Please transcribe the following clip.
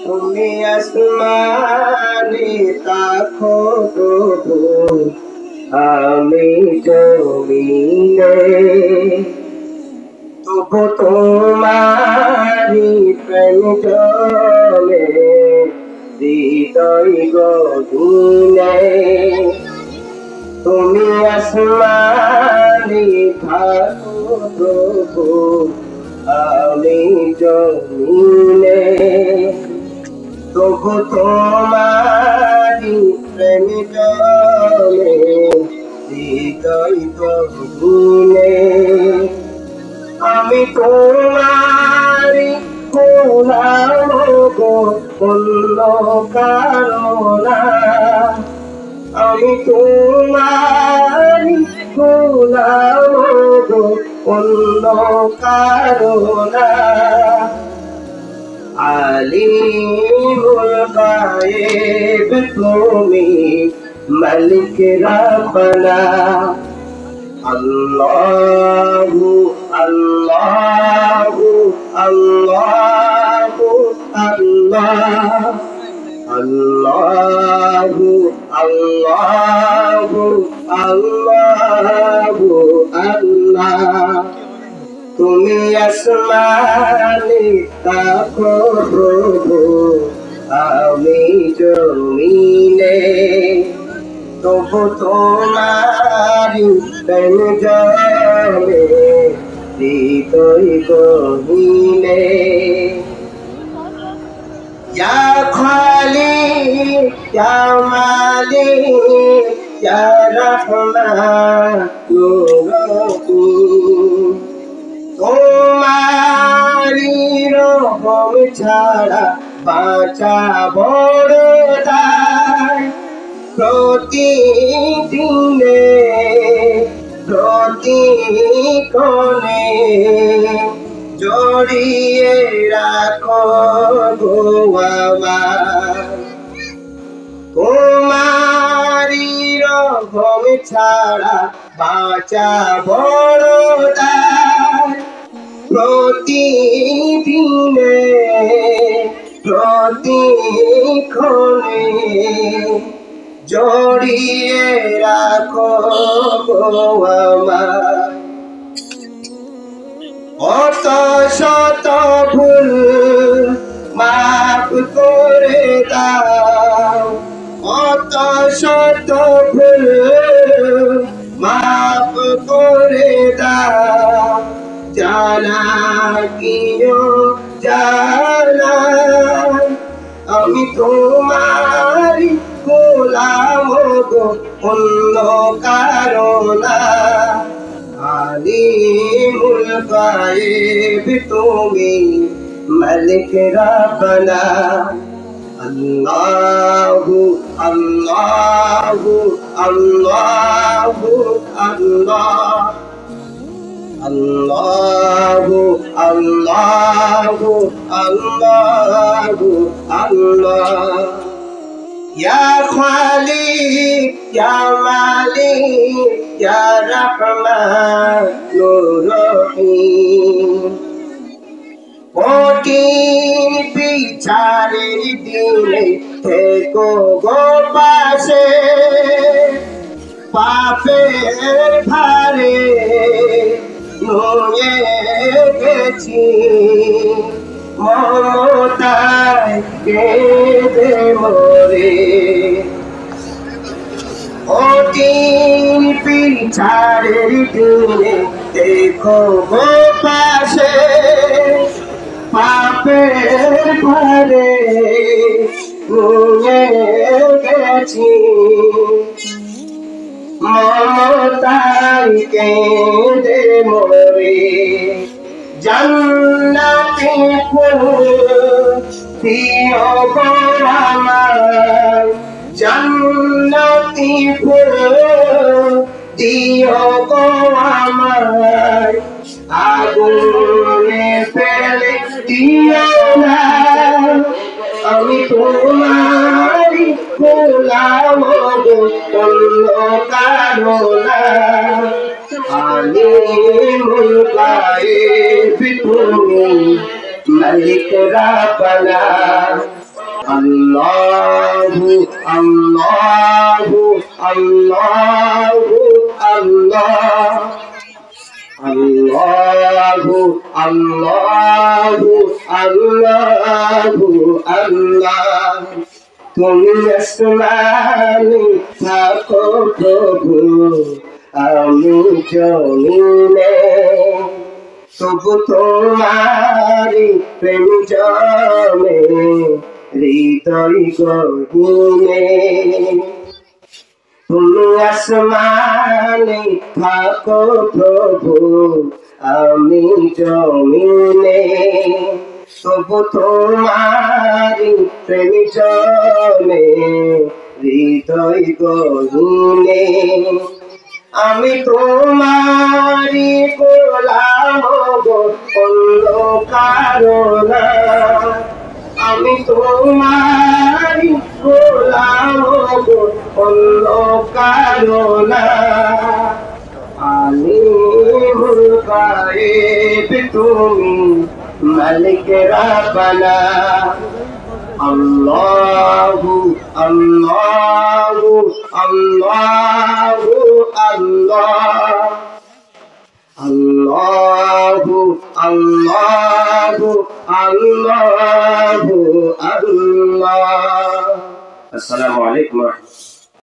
তুমি আসমানে তাকো প্রভু, আমি জমিনে, তবু তোমারি প্রেম জলে হৃদয় গভীরে। তুমি আসমানে থাকো প্রভু, আমি জমিনে, তবু তোমারি প্রেম জলে হৃদয় গভীরে। আমি তোমারি গোলাম গো, অন্য কারো না। আমি তোমারি গোলাম গো, অন্য কারো না। আলিমুল গায়েব তুমি, মালিক রব্বানা। আল্লাহু আল্লাহু আল্লাহু আল্লাহ, আল্লাহু আল্লাহু আল্লাহু আল্লাহ। তুমি আসমানে তাকো প্রভু, আমি জমিনে, তবু তোমারি প্রেম জলে হৃদয় গভীরে। ইয়া খালিক ইয়া মালিক ইয়া রহমান তোমারি রহম ছাড়া বাঁচা বড় দায়। প্রতিদিনে প্রতিক্ষণে জড়িয়ে রাখো গো আমার। তোমারি রহম ছাড়া বাঁচা বড় দায়। প্রতিদিনে প্রতিক্ষণে জড়িয়ে রাখো গো আমার। কত শত ভুল মাফ করে দাও, কত শত ভুল মাফ করে দাও। জানা কিও জানা, আমি তোমারি গোলাম গো, অন্য কারো না। আলিমুল গায়েব তুমি, মালিক রব্বানা। আল্লাহু আল্লাহু আল্লাহু আল্লাহ, আল্লাহু আল্লাহু আল্লাহু আল্লাহ। ইয়া খালিক ইয়া মালিক ইয়া রহমানুর রহিম। কঠিন বিচারের দিনে থেকো গো পাশে, পাপের ভারে নুয়ে গেছি, মমতায় কেঁদে মরে। কঠিন বিচারের দিনে দেখো গো পাশে, পাপের ভারে নুয়ে গেছি, মমতায় কেঁদে মরে। জান্নাতি ফুল দিও গো আমার, জান্নাতি ফুল দিও গো আমার। আগুনে ফেলে দিও না, আমি তোমারি গোলাম গো, অন্য কারো না। আলিমুল গায়েব তুমি, মালিক রব্বানা। Allahu Allahu Allahu Allah Allahu Allahu Allahu Allah তুমি আসমানে থাকো প্রভু আমি জমিনে তবু তোমারি প্রেম জমে হৃদয় গহীনে তুমি আসমানে থাকো প্রভু আমি জমিনে তবু তোমারি প্রেম জমে হৃদয় গহীনে আমি তোমারি গোলাম গো অন্য কারো না আমি তোমারি গোলাম গো অন্য কারো না আলিমুল গায়েব তুমি মালিক রাব্বানা Allahu Allahu Allahu Allah Allahu Allahu Allahu Allah Assalamu alaikum